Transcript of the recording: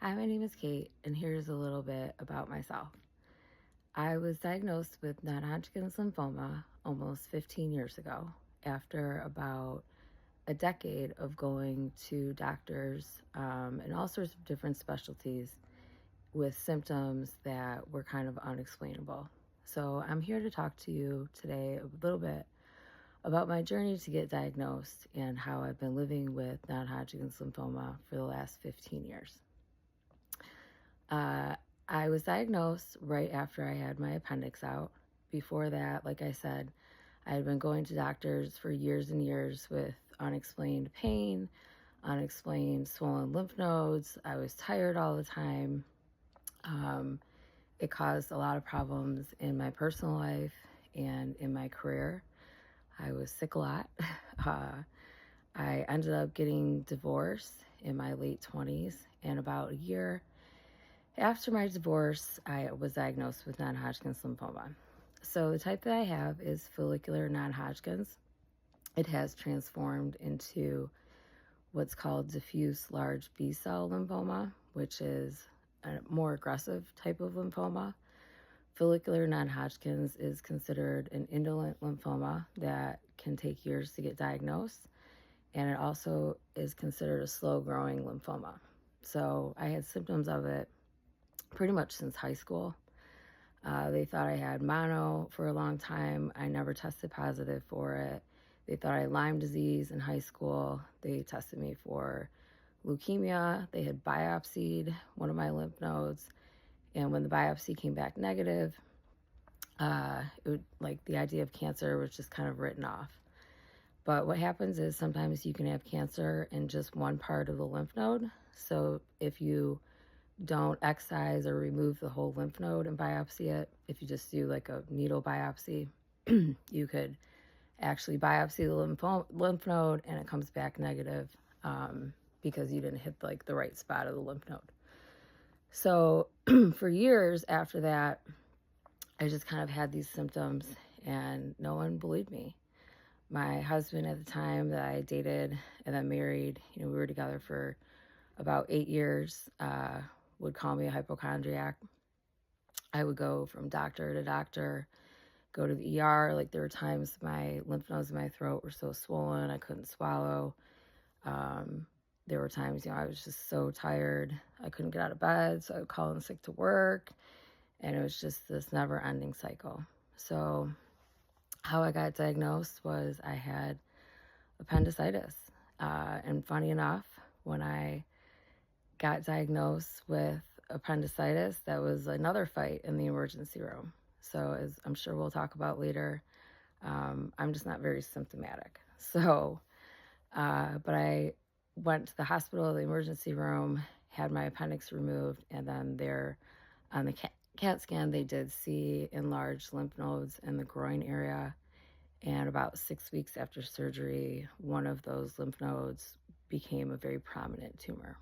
Hi, my name is Kate, and here's a little bit about myself. I was diagnosed with non-Hodgkin's lymphoma almost 15 years ago after about a decade of going to doctors in all sorts of different specialties with symptoms that were kind of unexplainable. So I'm here to talk to you today a little bit about my journey to get diagnosed and how I've been living with non-Hodgkin's lymphoma for the last 15 years. Uh, I was diagnosed right after I had my appendix out. Before that, like I said, I had been going to doctors for years and years with unexplained pain, unexplained swollen lymph nodes. I was tired all the time. Um, it caused a lot of problems in my personal life and in my career. I was sick a lot. I ended up getting divorced in my late 20s, and about a year after my divorce, I was diagnosed with non-Hodgkin's lymphoma. So the type that I have is follicular non-Hodgkin's. It has transformed into what's called diffuse large B-cell lymphoma, which is a more aggressive type of lymphoma. Follicular non-Hodgkin's is considered an indolent lymphoma that can take years to get diagnosed, and it also is considered a slow-growing lymphoma. So I had symptoms of it pretty much since high school. They thought I had mono for a long time. I never tested positive for it. They thought I had Lyme disease in high school. They tested me for leukemia. They had biopsied one of my lymph nodes. And when the biopsy came back negative, the idea of cancer was just kind of written off. But what happens is sometimes you can have cancer in just one part of the lymph node. So if you don't excise or remove the whole lymph node and biopsy it, if you just do like a needle biopsy, you could actually biopsy the lymph node and it comes back negative because you didn't hit like the right spot of the lymph node. So for years after that, I just kind of had these symptoms and no one believed me. My husband at the time that I dated and then married, we were together for about 8 years, would call me a hypochondriac. I would go from doctor to doctor, go to the ER. Like there were times my lymph nodes in my throat were so swollen I couldn't swallow. There were times, I was just so tired I couldn't get out of bed, so I would call in sick to work, and it was just this never-ending cycle. So how I got diagnosed was I had appendicitis, and funny enough, when I got diagnosed with appendicitis, that was another fight in the emergency room. So as I'm sure we'll talk about later, I'm just not very symptomatic. So, but I went to the hospital, the emergency room, had my appendix removed, and then there on the CAT scan, they did see enlarged lymph nodes in the groin area. And about 6 weeks after surgery, one of those lymph nodes became a very prominent tumor.